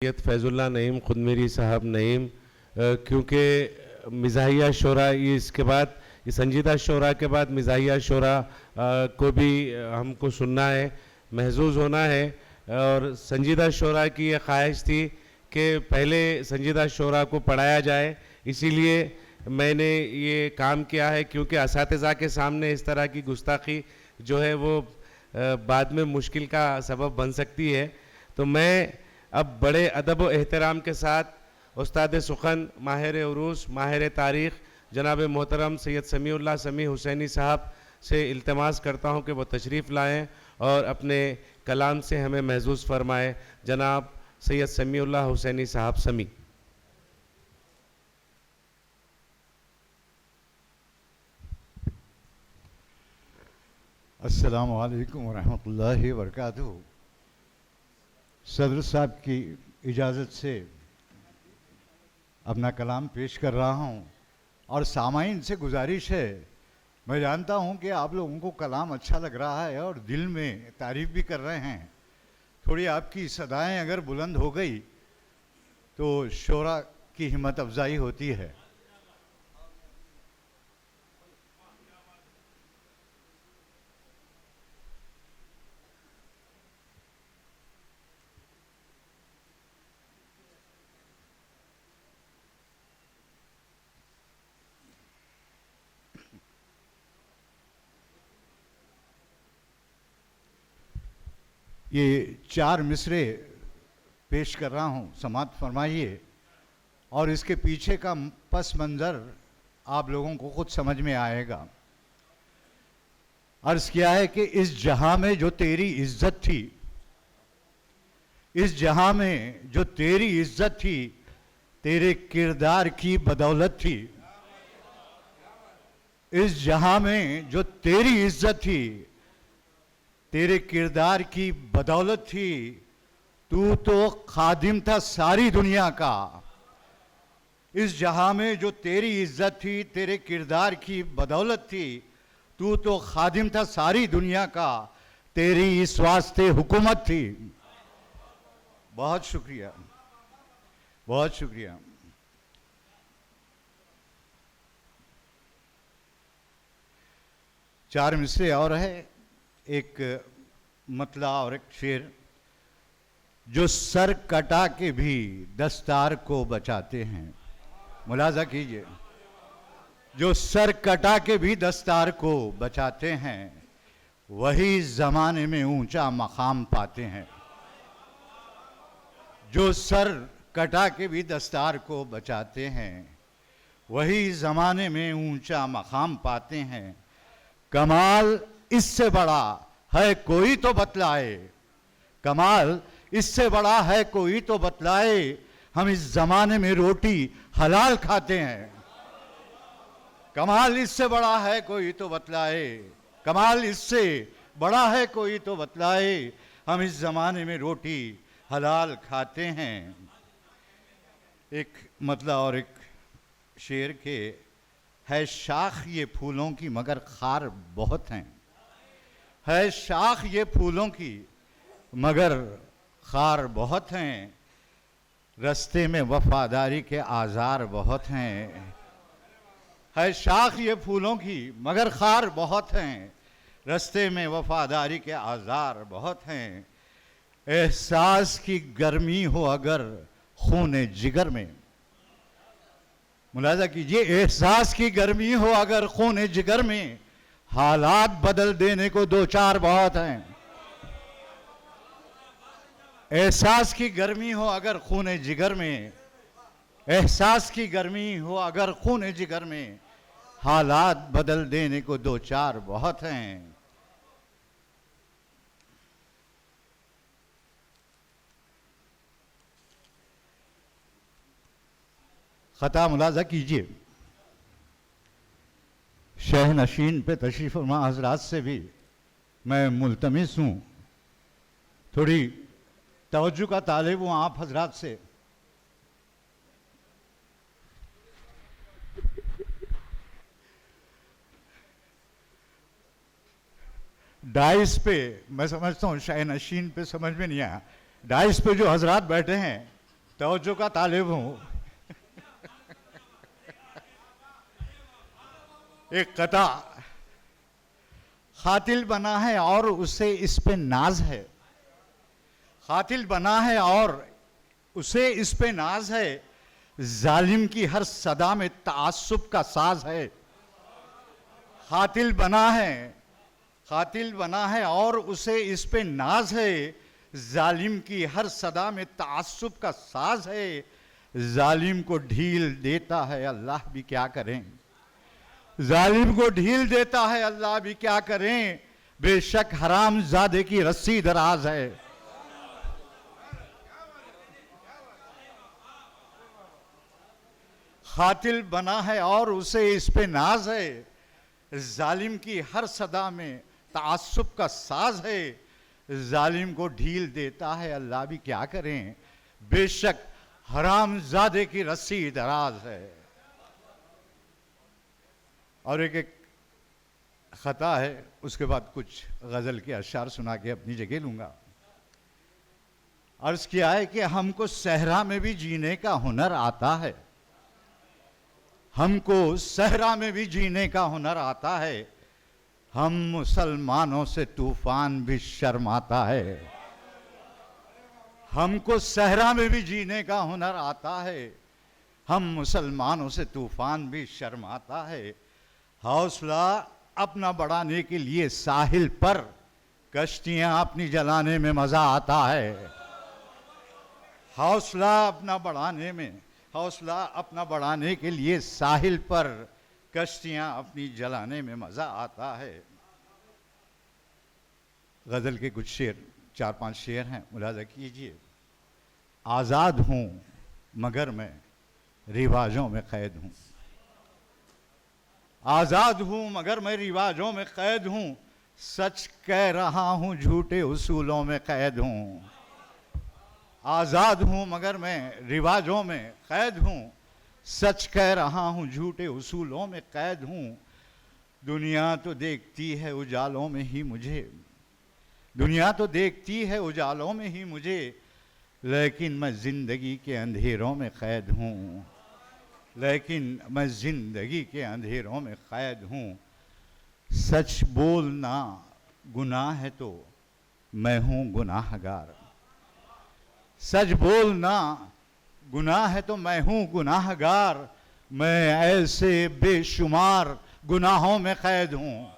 सैयद फैज़ुल्लाह नईम खुदमेरी साहब नईम, क्योंकि मिज़ाहिया शोरा ये इसके बाद ये संजीदा शोरा के बाद मिज़ाहिया शोरा को भी हमको सुनना है, महजूज़ होना है। और संजीदा शोरा की ये ख्वाहिश थी कि पहले संजीदा शोरा को पढ़ाया जाए, इसीलिए मैंने ये काम किया है, क्योंकि असातिज़ा के सामने इस तरह की गुस्ताखी जो है वो बाद में मुश्किल का सबब बन सकती है। तो मैं अब बड़े अदब व एहतराम के साथ उस्ताद सुखन, माहिर उरूस, माहिर तारीख़ जनाब मोहतरम सैयद समीउल्लाह समी हुसैनी साहब से इल्तिमास करता हूँ कि वो तशरीफ़ लाएँ और अपने कलाम से हमें महजूज़ फरमाए। जनाब सैयद समीउल्लाह हुसैनी साहब समी। अस्सलामु अलैकुम वरहमतुल्लाहि वबरकातुहू। सदर साहब की इजाज़त से अपना कलाम पेश कर रहा हूँ और सामाइन से गुजारिश है, मैं जानता हूँ कि आप लोगों को कलाम अच्छा लग रहा है और दिल में तारीफ़ भी कर रहे हैं। थोड़ी आपकी सदाएं अगर बुलंद हो गई तो शोरा की हिम्मत अफजाई होती है। ये 4 मिसरे पेश कर रहा हूँ, समात फरमाइए और इसके पीछे का पस मंज़र आप लोगों को खुद समझ में आएगा। अर्ज़ किया है कि इस जहां में जो तेरी इज्जत थी, इस जहां में जो तेरी इज्जत थी, तेरे किरदार की बदौलत थी। इस जहां में जो तेरी इज्जत थी, तेरे किरदार की बदौलत थी। तू तो खादिम था सारी दुनिया का। इस जहां में जो तेरी इज्जत थी, तेरे किरदार की बदौलत थी। तू तो खादिम था सारी दुनिया का, तेरी इस वास्ते हुकूमत थी। बहुत शुक्रिया, बहुत शुक्रिया। चार मिसरे और है, एक मतला और एक शेर। जो सर कटा के भी दस्तार को बचाते हैं, मुलाजा कीजिए। जो सर कटा के भी दस्तार को बचाते हैं, वही ज़माने में ऊंचा मकाम पाते हैं। जो सर कटा के भी दस्तार को बचाते हैं, वही ज़माने में ऊंचा मकाम पाते हैं। कमाल इससे बड़ा है कोई तो बतलाए, कमाल इससे बड़ा है कोई तो बतलाए। हम इस जमाने में रोटी हलाल खाते हैं। कमाल इससे बड़ा है कोई तो बतलाए, कमाल इससे बड़ा है कोई तो बतलाए। हम इस जमाने में रोटी हलाल खाते हैं। एक मतला और एक शेर के है। शाख ये फूलों की मगर खार बहुत हैं, है शाख ये फूलों की मगर खार बहुत हैं। रस्ते में वफादारी के आज़ार बहुत हैं। है शाख ये फूलों की मगर खार बहुत हैं। रस्ते में वफादारी के आज़ार बहुत हैं। एहसास की गर्मी हो अगर खूने जिगर में, मुलाजा कीजिए। एहसास की गर्मी हो अगर खूने जिगर में, हालात बदल देने को दो चार बहुत हैं। एहसास की गर्मी हो अगर खूने जिगर में, एहसास की गर्मी हो अगर खूने जिगर में, हालात बदल देने को दो चार बहुत हैं। खता मुलाजा कीजिए। शह नशीन पे तशरीफ़ फरमा हजरात से भी मैं मुल्तमिस हूँ, थोड़ी तवज्जो का तालिब हूँ आप हजरात से। डाइस पे मैं समझता हूँ, शह नशीन पे समझ में नहीं आया। डाइस पे जो हजरात बैठे हैं तवज्जो का तालिब हूं। एक कथा, खातिल बना है और उसे इस पे नाज है, खातिल बना है और उसे इस पे नाज है, जालिम की हर सदा में तासुब का साज है। खातिल बना है और उसे इस पे नाज है, जालिम की हर सदा में तासुब का साज है। जालिम को ढील देता है अल्लाह भी क्या करें, जालिम को ढील देता है अल्लाह भी क्या करें, बेशक हराम जादे की रस्सी दराज है। खातिल बना है और उसे इस पे नाज है, जालिम की हर सदा में तासुब का साज है। जालिम को ढील देता है अल्लाह भी क्या करें, बेशक हराम जादे की रस्सी दराज है। और एक खता है, उसके बाद कुछ गजल के अशार सुना के अपनी जगह लूंगा। अर्ज किया है कि हमको सहरा में भी जीने का हुनर आता है, हमको सहरा में भी जीने का हुनर आता है, हम मुसलमानों से तूफान भी शर्माता है। हमको सहरा में भी जीने का हुनर आता है, हम मुसलमानों से तूफान भी शर्माता है। हौसला अपना बढ़ाने के लिए साहिल पर, कश्तियां अपनी जलाने में मजा आता है। हौसला अपना बढ़ाने के लिए साहिल पर, कश्तियां अपनी जलाने में मजा आता है। गजल के कुछ शेर, 4-5 शेर हैं, मुलाजा कीजिए। आज़ाद हूं मगर मैं रिवाजों में कैद हूं, आज़ाद हूं मगर मैं रिवाजों में कैद हूं, सच कह रहा हूं झूठे उसूलों में कैद हूं। आज़ाद हूं मगर मैं रिवाजों में कैद हूं, सच कह रहा हूं झूठे उसूलों में कैद हूं। दुनिया तो देखती है उजालों में ही मुझे, दुनिया तो देखती है उजालों में ही मुझे, लेकिन मैं जिंदगी के अंधेरों में कैद हूं, लेकिन मैं जिंदगी के अंधेरों में कैद हूं। सच बोलना गुनाह है तो मैं हूं गुनाहगार, सच बोलना गुनाह है तो मैं हूं गुनाहगार, मैं ऐसे बेशुमार गुनाहों में कैद हूं।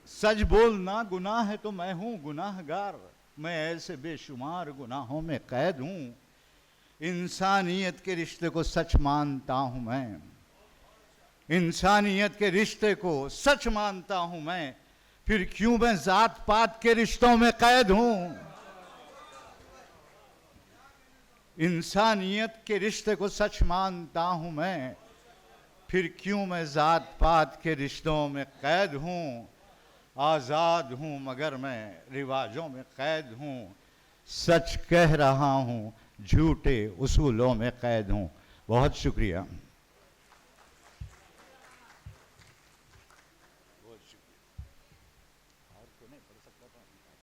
सच बोलना गुनाह है तो मैं हूं गुनाहगार, मैं ऐसे बेशुमार गुनाहों में कैद हूं। इंसानियत के रिश्ते को सच मानता हूं मैं, इंसानियत के रिश्ते को सच मानता हूं मैं, फिर क्यों मैं जात पात के रिश्तों में कैद हूं। इंसानियत के रिश्ते को सच मानता हूं मैं, फिर क्यों मैं जात पात के रिश्तों में कैद हूं। आज़ाद हूं मगर मैं रिवाजों में कैद हूं, सच कह रहा हूं झूठे उसूलों में कैद हूं। बहुत शुक्रिया।